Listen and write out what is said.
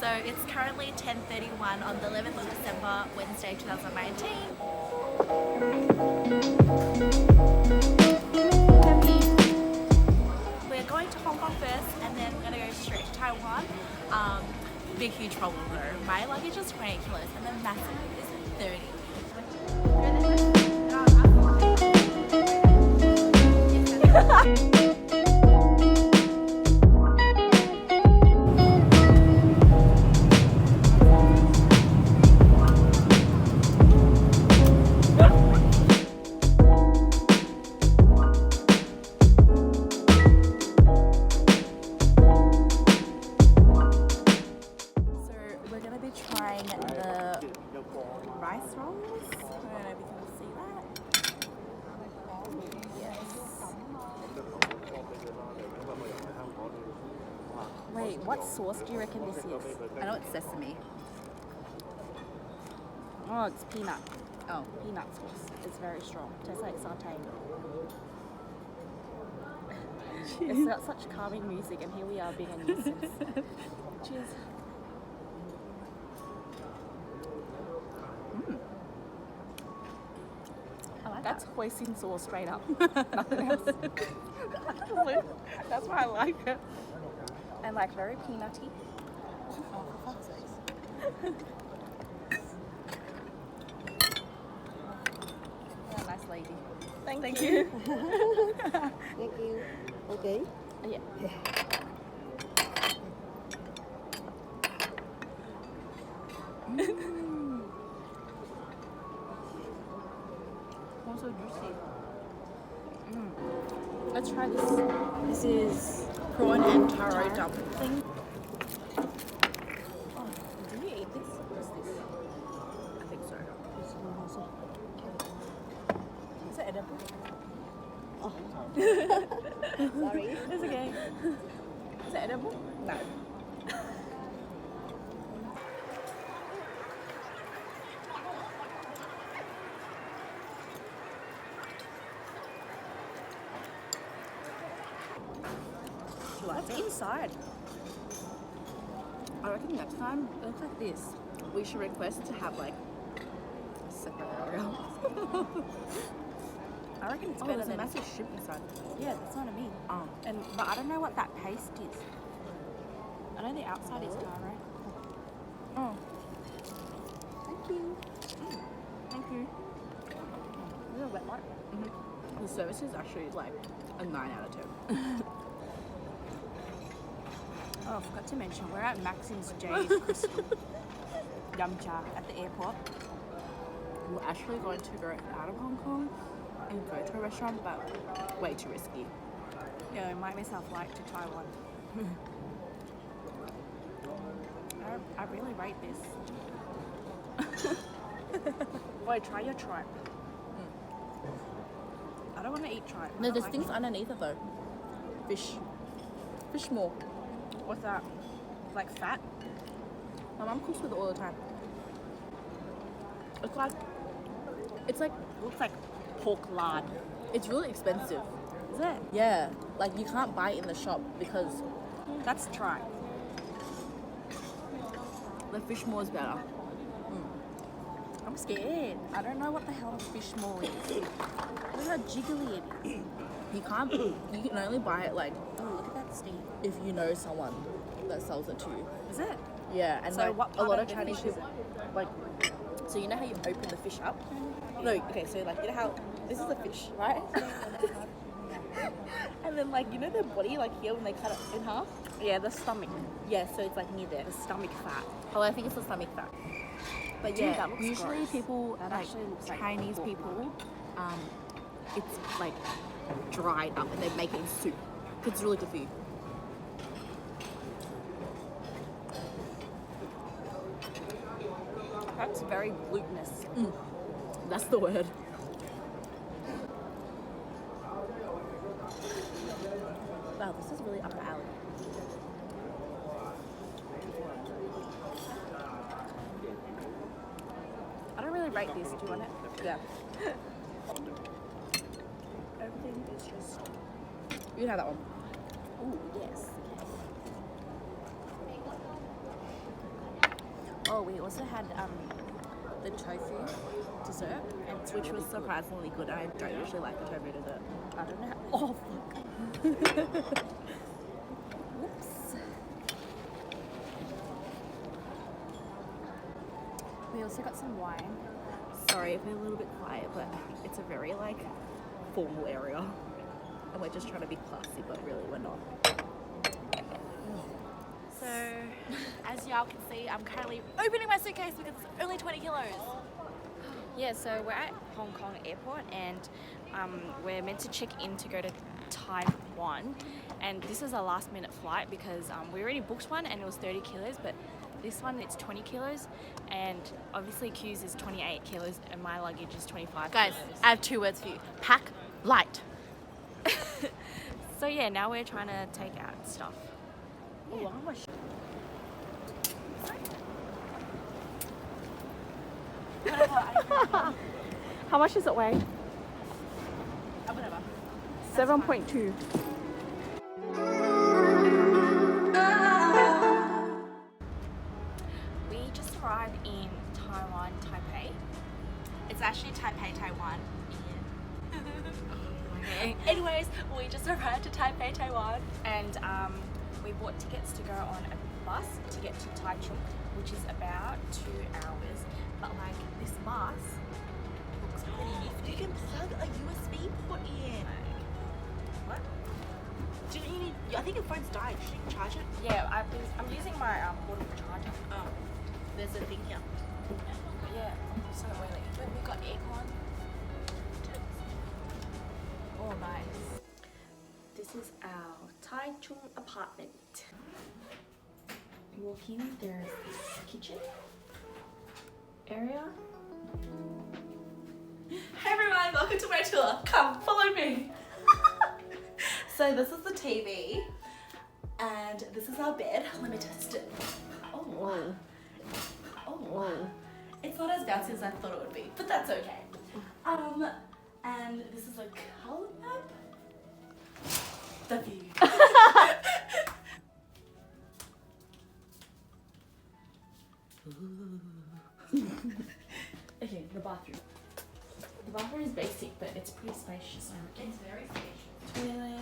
So it's currently 10:31 on the 11th of December, Wednesday 2019. We're going to Hong Kong first and then we're going to go straight to Taiwan. Big huge problem though. My luggage is 20 kilos and the massive is 30. Wait, what sauce do you reckon this is? I know it's sesame. Oh, it's peanut. Oh, peanut sauce. It's very strong. Tastes like sauté. It's got such calming music, and here we are being a nuisance. Cheers. I like That's hoisin sauce straight up. Nothing else. That's why I like it. And like very peanutty. Oh, for fuck's sakes. Yeah, nice lady. Thank you. Thank you. Okay. Yeah. Also juicy. Let's try this. This is prawn and taro dumpling. Oh, do you eat this? What is this? I think so. Is it edible? Oh. Sorry. It's okay. Is it edible? No. What's inside? I reckon next time it looks like this. We should request to have like a separate area. I reckon it's better than a massive shrimp inside. Yeah, that's what I mean. But I don't know what that paste is. I know the outside is taro. Oh. Thank you. Thank you. Is it a wet light? The service is actually like a 9 out of 10. Oh, I forgot to mention, we're at Maxim's J's Crystal Yum Cha at the airport. We're actually going to go out of Hong Kong and go to a restaurant, but way too risky. Yeah, I might miss our flight to Taiwan. I really rate this. Wait, try your tripe. I don't want to eat tripe. No, there's things underneath it though. Fish. Fish more. What's that? Like fat? My mum cooks with it all the time. It's like looks like pork lard. It's really expensive. Is it? Yeah. Like you can't buy it in the shop because that's tripe. The fish maw is better. I'm scared. I don't know what the hell a fish maw is. Look how jiggly it is. You can only buy it like, oh look at that steam, if you know someone that sells it to you. Is it? Yeah, and so like a lot of Chinese people like, so you know how you open the fish up? No, okay, so like you know how this is a fish, right? And then like you know their body like here when they cut it in half? Yeah, the stomach. Yeah, so it's like near there. The stomach fat. Oh, I think it's the stomach fat. But dude, yeah, usually gross. People that like Chinese like people, it's like dried up and they make it in soup because it's really good for you. That's very glutinous. That's the word. Wow, this is really up our alley. I don't really rate this. Do you want it? Yeah. Everything is just... You can have that one. Ooh, yes. we also had the tofu dessert, which was surprisingly good. I don't usually like the tofu dessert. I don't know. Oh fuck. Whoops. We also got some wine. Sorry if we're a little bit quiet, but it's a very like formal area, and we're just trying to be classy, but really we're not. So, as y'all can see, I'm currently opening my suitcase because it's only 20 kilos. Yeah, so we're at Hong Kong airport and we're meant to check in to go to Taiwan. And this is a last minute flight because we already booked one and it was 30 kilos, but this one it's 20 kilos. And obviously Q's is 28 kilos and my luggage is 25 Guys, kilos. I have 2 words for you. Pack light. So yeah, now we're trying to take out stuff. Yeah. How much does it weigh? Whatever. 7.2. We just arrived in Taiwan, Taipei. It's actually Taipei, Taiwan. Okay. Anyways, we just arrived to Taipei, Taiwan, and we bought tickets to go on a bus to get to Taichung, which is about 2 hours. But like this bus looks pretty nifty. You can plug a USB port in. What? Do you need? I think your phone's died. Should you charge it? Yeah, I'm using my portable charger. Oh, there's a thing here. Yeah, so really. But we got aircon. Oh, nice. This is our Taichung apartment. You walk in, there's this kitchen area. Hey everyone, welcome to my tour. Come, follow me. So this is the TV, and this is our bed. Let me test it. Oh, Whoa. oh, Whoa. it's not as bouncy as I thought it would be, but that's okay. And this is a color map. The view. Okay, the bathroom. The bathroom is basic, but it's pretty spacious. It's very spacious. Toilet.